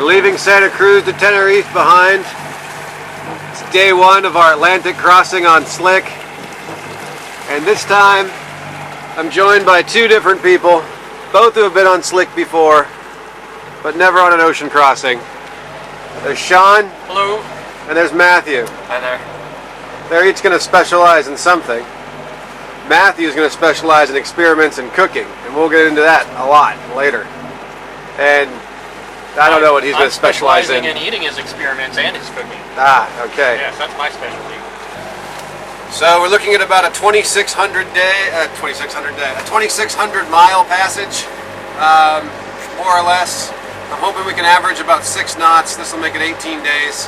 We're leaving Santa Cruz to Tenerife behind. It's day one of our Atlantic crossing on slick. And this time, I'm joined by two different people, both who have been on slick before, but never on an ocean crossing. There's Sean. Hello. And there's Matthew. Hi there. They're each going to specialize in something. Matthew's going to specialize in experiments in cooking, and we'll get into that a lot later. And I don't know what he's going to specialize in. I'm specializing in eating his experiments and his cooking. Ah, okay. Yes, that's my specialty. So we're looking at about a 2,600 mile passage, more or less. I'm hoping we can average about 6 knots. This will make it 18 days.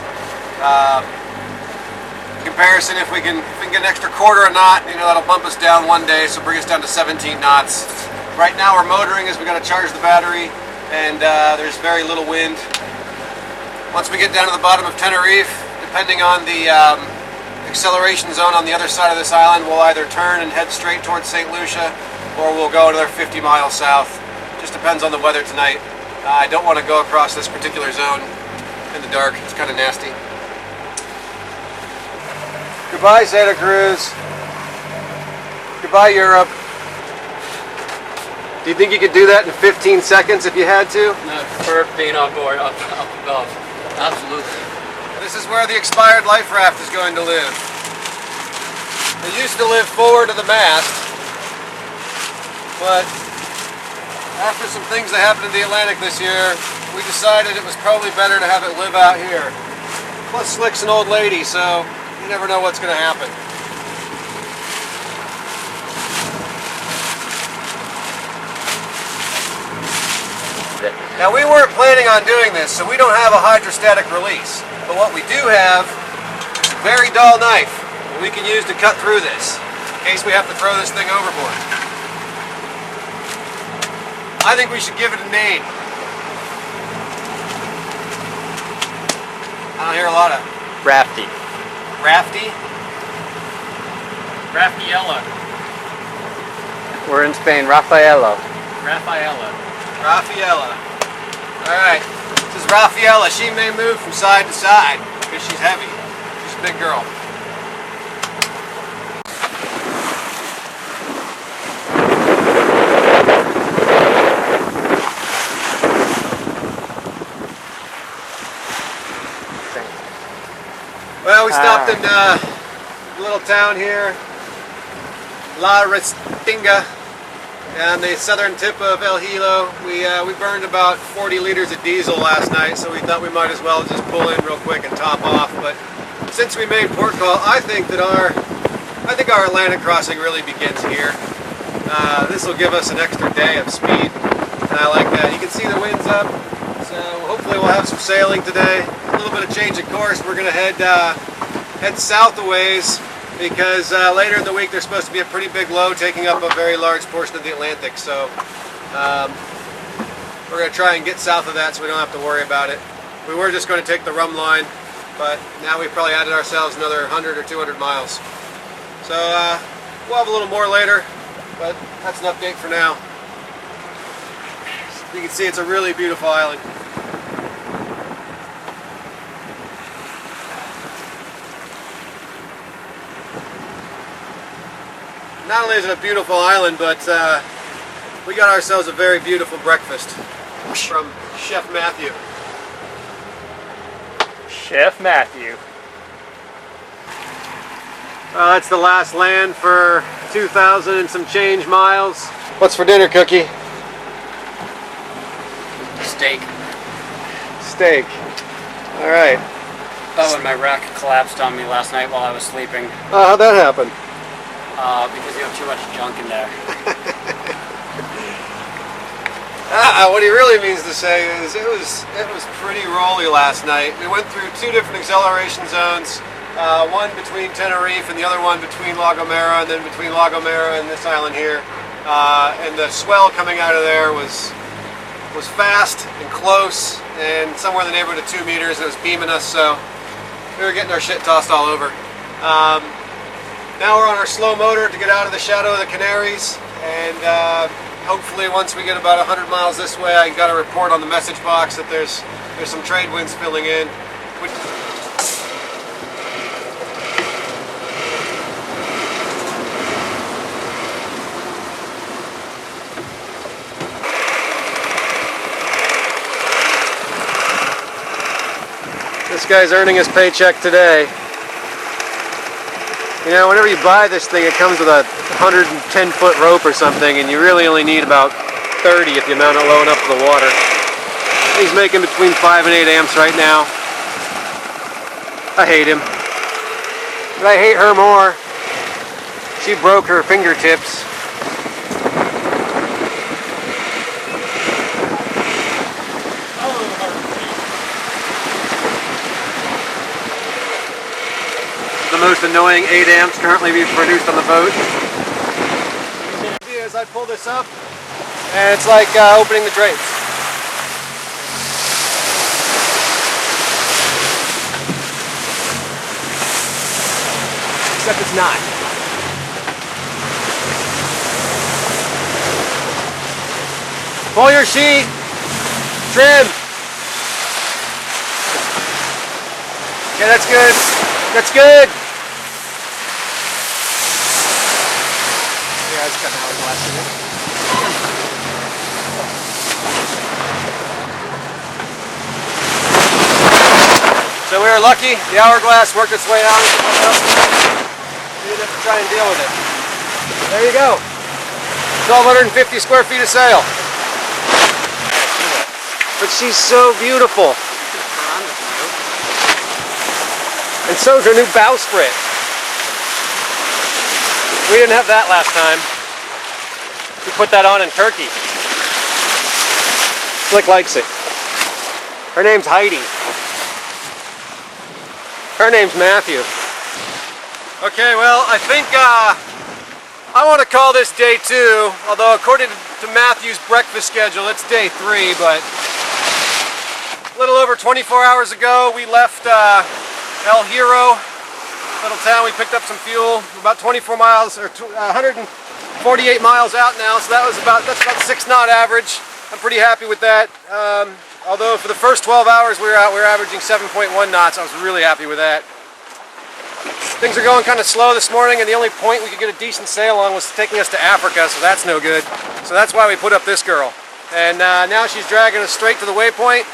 Comparison, if we can get an extra quarter a knot, you know, that'll bump us down 1 day, so bring us down to 17 knots. Right now we're motoring as we got to charge the battery, and there's very little wind. Once we get down to the bottom of Tenerife, depending on the acceleration zone on the other side of this island, we'll either turn and head straight towards St. Lucia, or we'll go another 50 miles south. Just depends on the weather tonight. I don't want to go across this particular zone in the dark. It's kind of nasty. Goodbye, Santa Cruz. Goodbye, Europe. Do you think you could do that in 15 seconds if you had to? No, for being on board, up above. Absolutely. This is where the expired life raft is going to live. It used to live forward of the mast, but after some things that happened in the Atlantic this year, we decided it was probably better to have it live out here. Plus, Slick's an old lady, so you never know what's going to happen. Now, we weren't planning on doing this, so we don't have a hydrostatic release. But what we do have is a very dull knife that we can use to cut through this, in case we have to throw this thing overboard. I think we should give it a name. I don't hear a lot of... Rafty. Rafty? Rafaela. We're in Spain. Rafaela. Rafaela. Rafaela. Alright, this is Rafaela. She may move from side to side because she's heavy. She's a big girl. Well, we stopped in a little town here, La Restinga, on the southern tip of El Hilo. We burned about 40 liters of diesel last night, so we thought we might as well just pull in real quick and top off. But since we made port call, I think our Atlantic crossing really begins here. This will give us an extra day of speed, and I like that. You can see the wind's up, so hopefully we'll have some sailing today. A little bit of change of course. We're going to head south a ways, because later in the week there's supposed to be a pretty big low taking up a very large portion of the Atlantic, so we're going to try and get south of that so we don't have to worry about it. We were just going to take the rum line, but now we've probably added ourselves another 100 or 200 miles. So we'll have a little more later, but that's an update for now. You can see it's a really beautiful island. Not only is it a beautiful island, but we got ourselves a very beautiful breakfast from Chef Matthew. Chef Matthew. That's the last land for 2,000 and some change miles. What's for dinner, Cookie? Steak. Steak. All right. Oh, and my rack collapsed on me last night while I was sleeping. How'd that happen? Because you have too much junk in there. What he really means to say is it was pretty rolly last night. We went through 2 different acceleration zones, one between Tenerife and the other one between La Gomera, and then between La Gomera and this island here. And the swell coming out of there was fast and close, and somewhere in the neighborhood of 2 meters. It was beaming us, so we were getting our shit tossed all over. Now we're on our slow motor to get out of the shadow of the Canaries, and hopefully once we get about 100 miles this way, I got a report on the message box that there's There's some trade winds filling in. This guy's earning his paycheck today. You know, whenever you buy this thing, it comes with a 110-foot rope or something, and you really only need about 30 if you mount it low enough to the water. He's making between 5 and 8 amps right now. I hate him. But I hate her more. She broke her fingertips. The most annoying 8 amps currently being produced on the boat. As I pull this up, and it's like opening the drapes. Except it's not. Pull your sheet. Trim. Okay, that's good. That's good. Yeah, it's got an hourglass in it. So we were lucky. The hourglass worked its way out. We didn't have to try and deal with it. There you go. 1,250 square feet of sail. But she's so beautiful. And so is her new bowsprit. We didn't have that last time. We put that on in Turkey. Slick likes it. Her name's Heidi. Her name's Matthew. Okay, well, I think I want to call this day 2, although according to Matthew's breakfast schedule, it's day 3, but a little over 24 hours ago, we left El Hierro, little town. We picked up some fuel. We're about 24 miles, or 148 miles out now, so that's about 6 knot average. I'm pretty happy with that. Although for the first 12 hours we were out, we were averaging 7.1 knots. I was really happy with that. Things are going kind of slow this morning, and the only point we could get a decent sail on was taking us to Africa, so that's no good. So that's why we put up this girl. And now she's dragging us straight to the waypoint,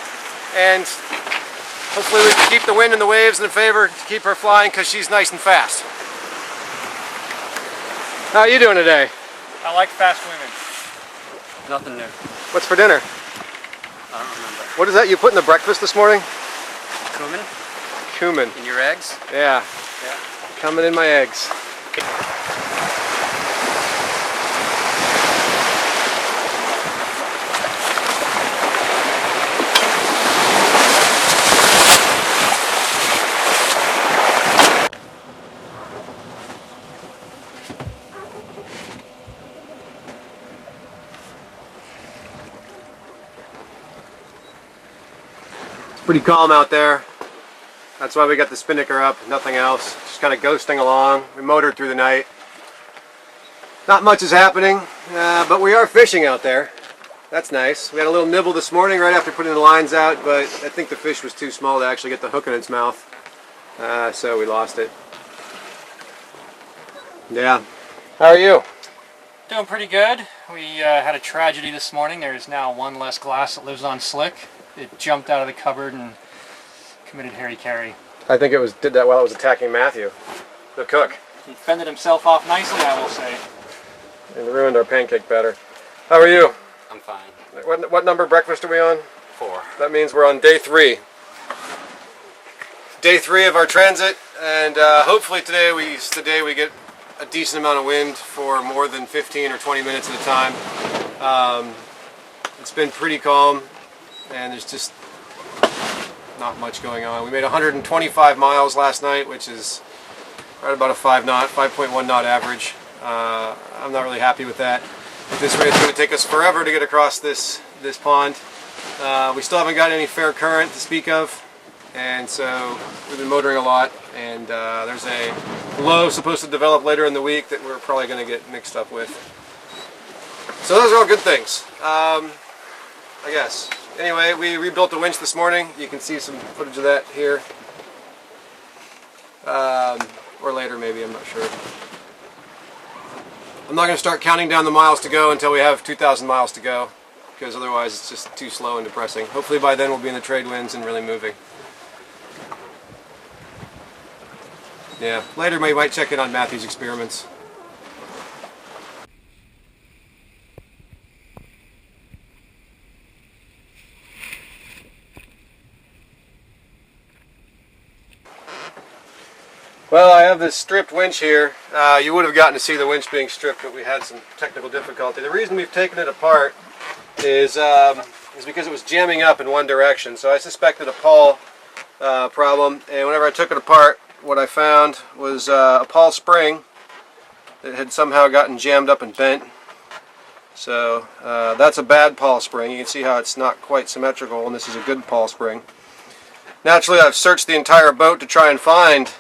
and hopefully we can keep the wind and the waves in favor to keep her flying, because she's nice and fast. How are you doing today? I like fast women. Nothing new. What's for dinner? I don't remember. What is that you put in the breakfast this morning? Cumin? Cumin. In your eggs? Yeah. Yeah. Coming in my eggs. Pretty calm out there. That's why we got the spinnaker up, nothing else. Just kind of ghosting along. We motored through the night. Not much is happening, but we are fishing out there. That's nice. We had a little nibble this morning right after putting the lines out, but I think the fish was too small to actually get the hook in its mouth. So we lost it. Yeah. How are you? Doing pretty good. We had a tragedy this morning. There is now one less glass that lives on slick. It jumped out of the cupboard and committed hara-kiri. I think it did that while it was attacking Matthew, the cook. He fended himself off nicely, I will say. And ruined our pancake batter. How are you? I'm fine. What number breakfast are we on? 4. That means we're on day 3. Day 3 of our transit, and hopefully today is the day we get a decent amount of wind for more than 15 or 20 minutes at a time. It's been pretty calm, and there's just not much going on. We made 125 miles last night, which is right about a 5.1 knot average. I'm not really happy with that. At this rate, it's going to take us forever to get across this pond. We still haven't got any fair current to speak of, and so we've been motoring a lot, and there's a low supposed to develop later in the week that we're probably going to get mixed up with. So those are all good things, I guess. anyway, we rebuilt the winch this morning. You can see some footage of that here. Or later maybe, I'm not sure. I'm not going to start counting down the miles to go until we have 2,000 miles to go, because otherwise it's just too slow and depressing. Hopefully by then we'll be in the trade winds and really moving. Yeah, later we might check in on Matthew's experiments. Well, I have this stripped winch here. You would have gotten to see the winch being stripped, but we had some technical difficulty. The reason we've taken it apart is because it was jamming up in one direction. So I suspected a pawl problem, and whenever I took it apart, what I found was a pawl spring that had somehow gotten jammed up and bent. So that's a bad pawl spring. You can see how it's not quite symmetrical, and this is a good pawl spring. Naturally, I've searched the entire boat to try and find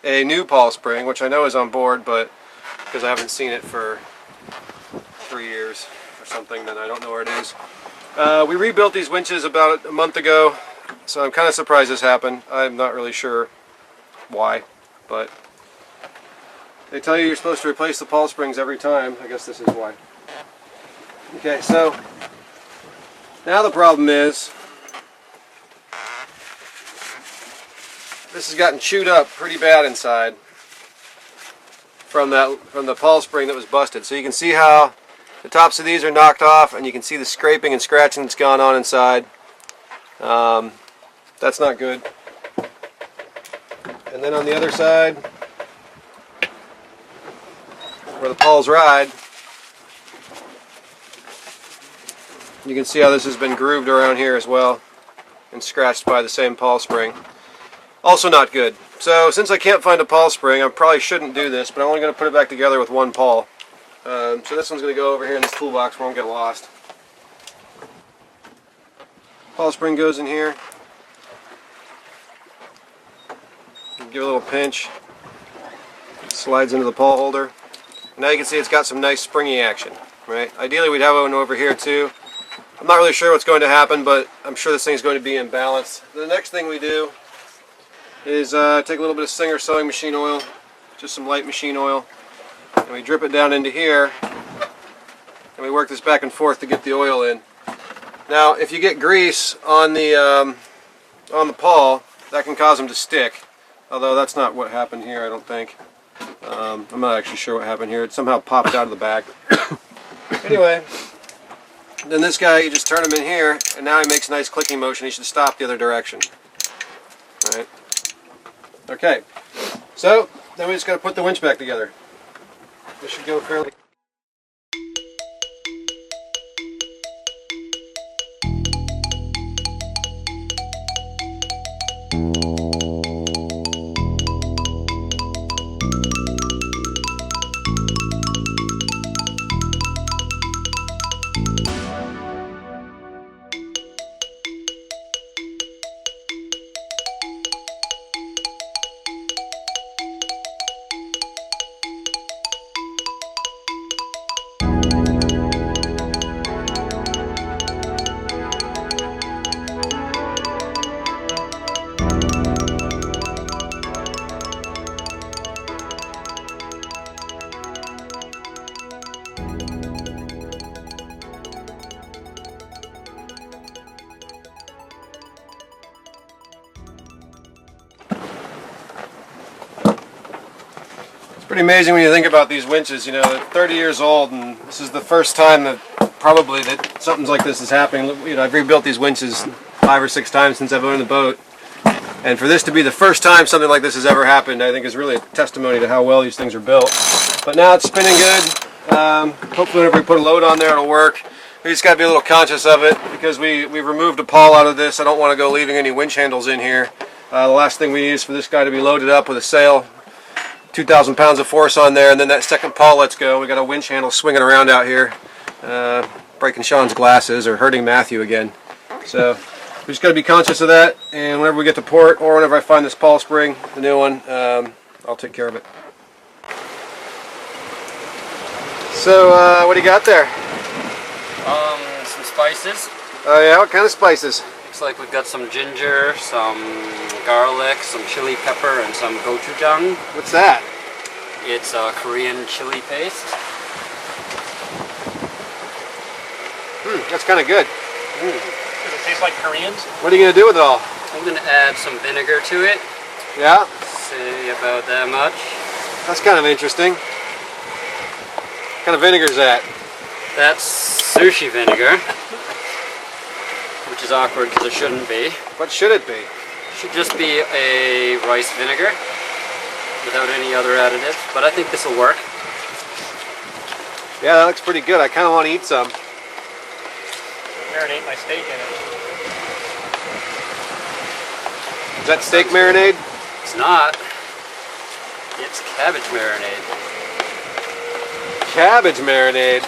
a new pawl spring, which I know is on board, but because I haven't seen it for 3 years or something, then I don't know where it is. We rebuilt these winches about a month ago, so I'm kind of surprised this happened. I'm not really sure why, but they tell you you're supposed to replace the pawl springs every time. I guess this is why. Okay, so now the problem is this has gotten chewed up pretty bad inside from the pawl spring that was busted. So you can see how the tops of these are knocked off, and you can see the scraping and scratching that's gone on inside. That's not good. And then on the other side, where the pawls ride, you can see how this has been grooved around here as well and scratched by the same pawl spring. Also not good. So since I can't find a pawl spring, I probably shouldn't do this, but I'm only going to put it back together with one pawl. So this one's going to go over here in this toolbox where I won't get lost. Pawl spring goes in here. Give it a little pinch. Slides into the pawl holder. Now you can see it's got some nice springy action. Right? Ideally we'd have one over here too. I'm not really sure what's going to happen, but I'm sure this thing's going to be in balance. The next thing we do is take a little bit of Singer sewing machine oil, just some light machine oil, and we drip it down into here, and we work this back and forth to get the oil in. Now, if you get grease on the pawl, that can cause them to stick, although that's not what happened here, I don't think. I'm not actually sure what happened here. It somehow popped out of the back. Anyway, then this guy, you just turn him in here, and now he makes a nice clicking motion. He should stop the other direction. All right. Okay, so then we just got to put the winch back together. This should go fairly. Pretty amazing when you think about these winches. You know, they're 30 years old, and this is the first time that probably that something like this is happening. You know, I've rebuilt these winches 5 or 6 times since I've owned the boat, and for this to be the first time something like this has ever happened, I think is really a testimony to how well these things are built. But now it's spinning good. Hopefully, whenever we put a load on there, it'll work. We just got to be a little conscious of it because we removed a pawl out of this. I don't want to go leaving any winch handles in here. The last thing we need is for this guy to be loaded up with a sail. 2,000 pounds of force on there, and then that second pawl lets go. We got a winch handle swinging around out here, breaking Sean's glasses or hurting Matthew again. So we just got to be conscious of that, and whenever we get to port or whenever I find this pawl spring, the new one, I'll take care of it. So what do you got there? Some spices, Oh yeah, what kind of spices? Looks like we've got some ginger, some garlic, some chili pepper, and some gochujang. What's that? It's a Korean chili paste. That's kind of good. Does it taste like Koreans? What are you going to do with it all? I'm going to add some vinegar to it. Yeah? Say about that much. That's kind of interesting. What kind of vinegar is that? That's sushi vinegar. Which is awkward because it shouldn't be. What should it be? It should just be a rice vinegar without any other additives. But I think this will work. Yeah, that looks pretty good. I kind of want to eat some. Marinate my steak in it. Is that steak marinade? It's not. It's cabbage marinade. Cabbage marinade?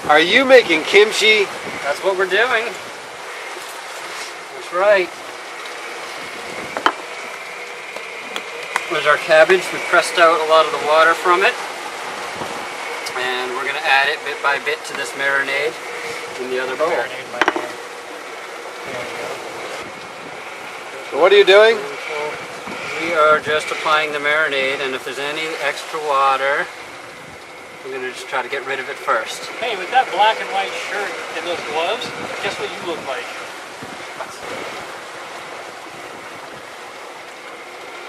Are you making kimchi? That's what we're doing. That's right. There's our cabbage. We pressed out a lot of the water from it. And we're going to add it bit by bit to this marinade in the other bowl. Marinate my hand. So what are you doing? We are just applying the marinade, and if there's any extra water, we're going to just try to get rid of it first. Hey, with that black and white shirt and those gloves, guess what you look like?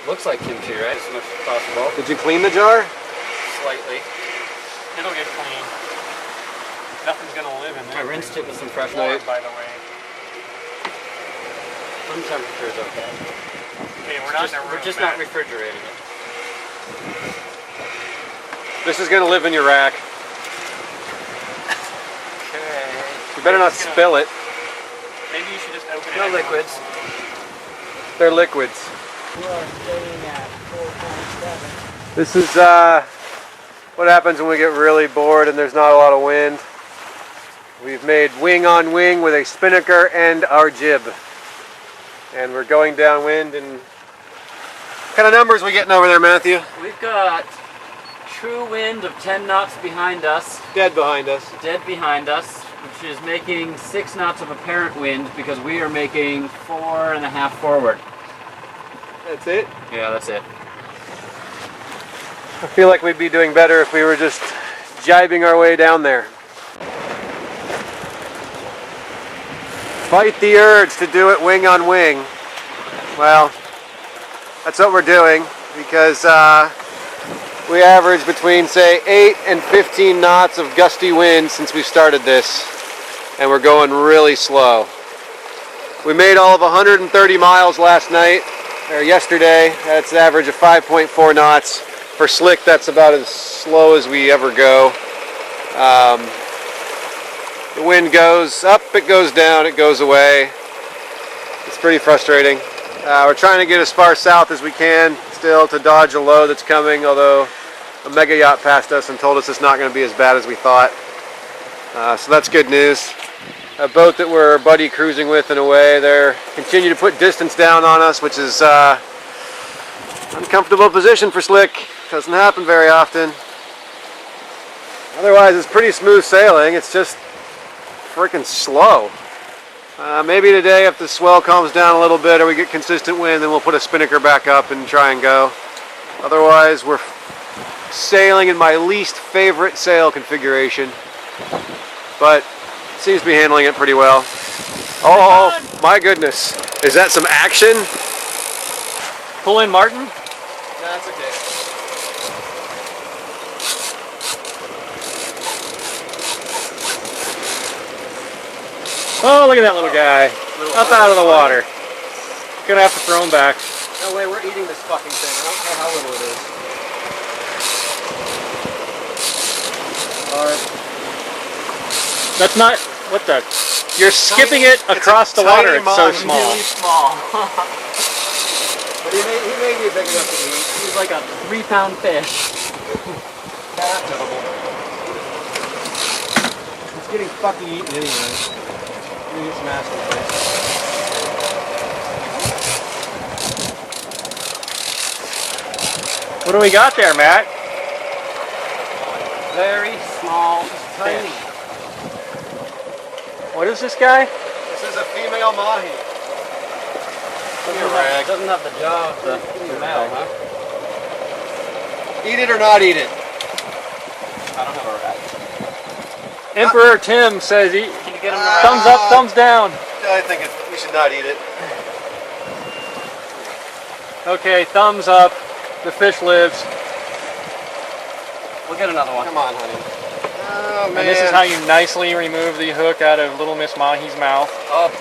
Looks like kimchi, right? As much as possible. Did you clean the jar? Slightly. It'll get clean. Nothing's gonna live in I there. rinsed it with some fresh Warm, water. by the way. Room temperature is okay. Okay, we're not in a room. We're just Matt. not refrigerating it. This is going to live in your rack. Okay. You better not spill it. Maybe you should just open it. No every liquids. once in a while. They're liquids. We are staying at 4.7. This is what happens when we get really bored and there's not a lot of wind. We've made wing on wing with a spinnaker and our jib. And we're going downwind. And what kind of numbers are we getting over there, Matthew? We've got true wind of 10 knots behind us, Dead behind us. dead behind us, which is making 6 knots of apparent wind because we are making 4.5 forward. That's it. Yeah, that's it. I feel like we'd be doing better if we were just jibing our way down there. Fight the urge to do it wing on wing. Well, that's what we're doing because we average between, say, 8 and 15 knots of gusty wind since we started this, and we're going really slow. We made all of 130 miles last night, or yesterday. That's an average of 5.4 knots. For slick, that's about as slow as we ever go. The wind goes up, it goes down, it goes away. It's pretty frustrating. We're trying to get as far south as we can still to dodge a low that's coming, although a mega yacht passed us and told us it's not going to be as bad as we thought. So that's good news. A boat that we're buddy cruising with in a way, they're continue to put distance down on us, which is uncomfortable position for slick. Doesn't happen very often. Otherwise, it's pretty smooth sailing. It's just freaking slow. Maybe today, if the swell calms down a little bit or we get consistent wind, then we'll put a spinnaker back up and try and go. Otherwise, we're sailing in my least favorite sail configuration, but it seems to be handling it pretty well. Oh my goodness. Is that some action? Pull in, Martin. That's okay. Oh, look at that little guy. Up out of the water. Gonna have to throw him back. No way, we're eating this fucking thing. I don't care how little it is. Alright. That's not, what the? You're skipping it across the water. It's so small. Really small. But he may be big enough to eat. He's like a 3-pound fish. It's getting fucking eaten anyway. Maybe it's masterpiece. What do we got there, Matt? Very small Tiny. fish. What is this guy? This is female mahi. Doesn't have the jaw of the male, huh? Eat it or not eat it? I don't have a rat. Emperor Tim says he, Can you get him thumbs up, thumbs down. I think we should not eat it. Okay, thumbs up. The fish lives. We'll get another one. Come on, honey. Oh, man. And this is how you nicely remove the hook out of Little Miss Mahi's mouth. Oh,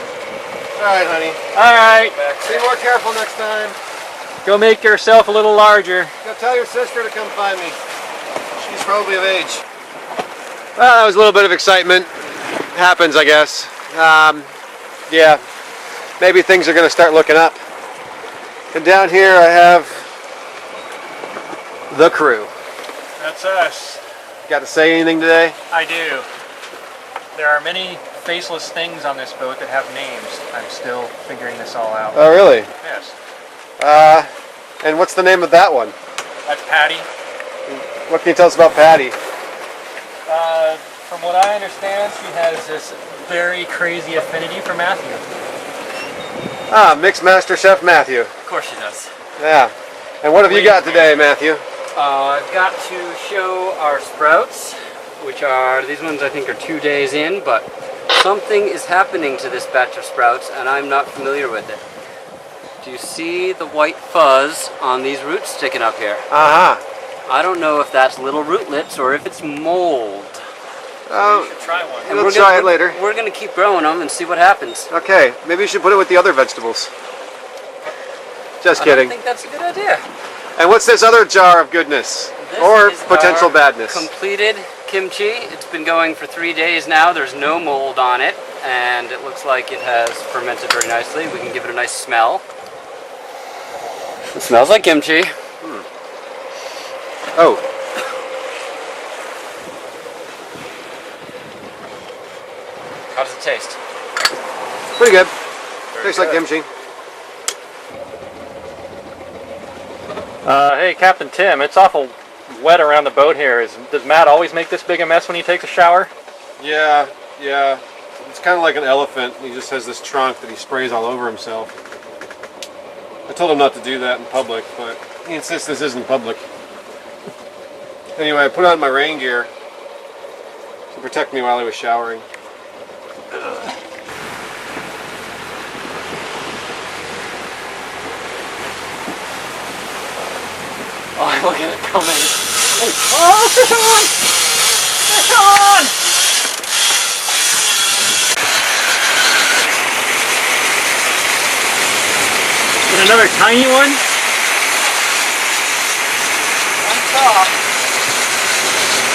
All right, honey. All right, Be more careful next time. go make yourself a little larger. Go tell your sister to come find me. She's probably of age. Well, that was a little bit of excitement. Happens, I guess. Yeah, maybe things are going to start looking up. And down here I have the crew. That's us. Got to say anything today? I do. There are many faceless things on this boat that have names. I'm still figuring this all out. Oh, really? Yes. And what's the name of that one? That's Patty. What can you tell us about Patty? From what I understand, she has this very crazy affinity for Matthew. Ah, Mixed Master Chef Matthew. of course she does. Yeah. And what have you got today, Matthew? I've got to show our sprouts, which are, these ones I think are 2 days in, but something is happening to this batch of sprouts and I'm not familiar with it. Do you see the white fuzz on these roots sticking up here? Uh-huh. I don't know if that's little rootlets or if it's mold. You should try one. And We'll try it later. We're going to keep growing them and see what happens. Okay, maybe you should put it with the other vegetables. Just I kidding. think that's a good idea. And what's this other jar of goodness? This Or is potential our badness? Completed kimchi. It's been going for 3 days now. There's no mold on it, and it looks like it has fermented very nicely. We can give it a nice smell. It smells like kimchi. Oh, How does it taste? pretty good. Very Tastes like good. kimchi. Hey, Captain Tim, it's awful wet around the boat here. Does Matt always make this big a mess when he takes a shower? Yeah. It's kind of like an elephant. He just has this trunk that he sprays all over himself. I told him not to do that in public, but he insists this isn't public. Anyway, I put on my rain gear to protect me while I was showering. Oh, look at it coming. Oh, fish on! Fish on! And another tiny one? On top.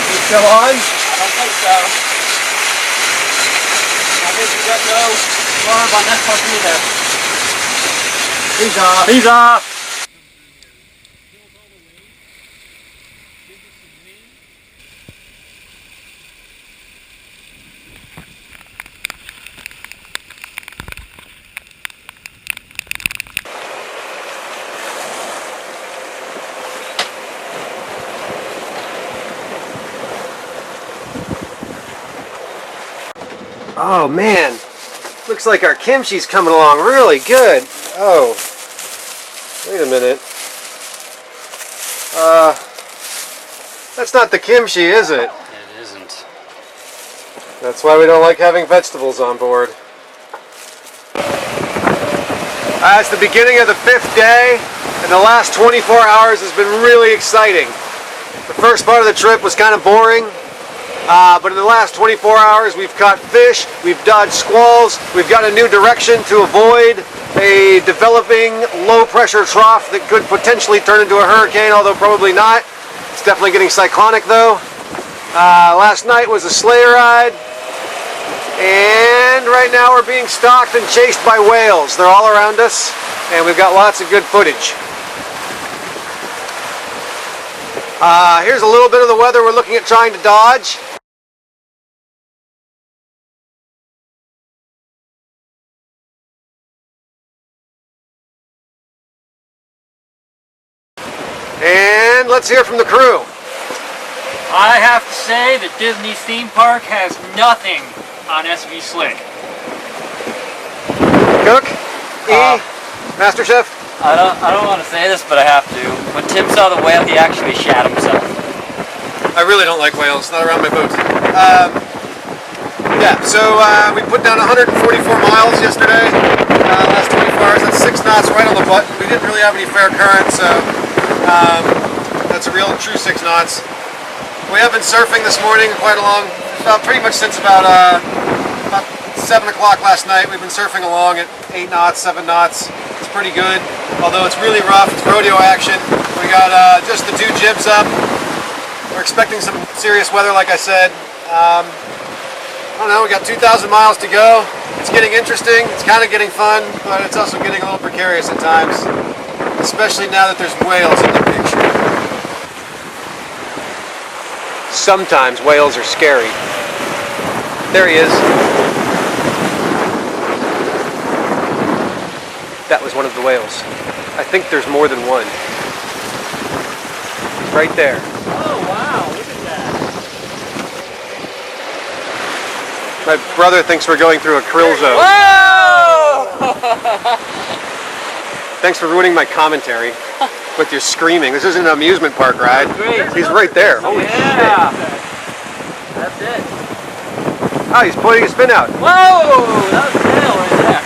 You still on? I don't think so. I think we got no barb on that one either. He's off. He's off! Oh man, looks like our kimchi's coming along really good. Oh, wait a minute. That's not the kimchi, is it? It isn't. That's why we don't like having vegetables on board. It's the beginning of the 5th day, and the last 24 hours has been really exciting. The first part of the trip was kind of boring. But in the last 24 hours, we've caught fish, we've dodged squalls, we've got a new direction to avoid a developing low-pressure trough that could potentially turn into a hurricane, although probably not. It's definitely getting cyclonic, though. Last night was a sleigh ride, and right now we're being stalked and chased by whales. They're all around us, and we've got lots of good footage. Here's a little bit of the weather we're looking at trying to dodge. And let's hear from the crew. I have to say that Disney's theme park has nothing on SV Slick. Cook? Master Chef? I don't want to say this, but I have to. When Tim saw the whale, he actually shat himself. I really don't like whales, not around my boat. Yeah, so we put down 144 miles yesterday, last 24 hours. That's 6 knots right on the button. We didn't really have any fair current, so that's a real true 6 knots. We have been surfing this morning quite along, pretty much since about 7 o'clock last night. We've been surfing along at 8 knots, 7 knots. It's pretty good, although it's really rough. It's rodeo action. We got just the 2 jibs up. We're expecting some serious weather, like I said. I don't know, we got 2,000 miles to go. It's getting interesting, it's kind of getting fun, but it's also getting a little precarious at times, especially now that there's whales in the picture. Sometimes whales are scary. There he is. That was one of the whales. I think there's more than one. Right there. Oh, wow, look at that. My brother thinks we're going through a krill zone. Whoa! Thanks for ruining my commentary with your screaming. This isn't an amusement park ride. Great. He's right there. Holy Yeah. shit. That's it. Ah, he's pointing his fin out. Whoa! That was a whale right there.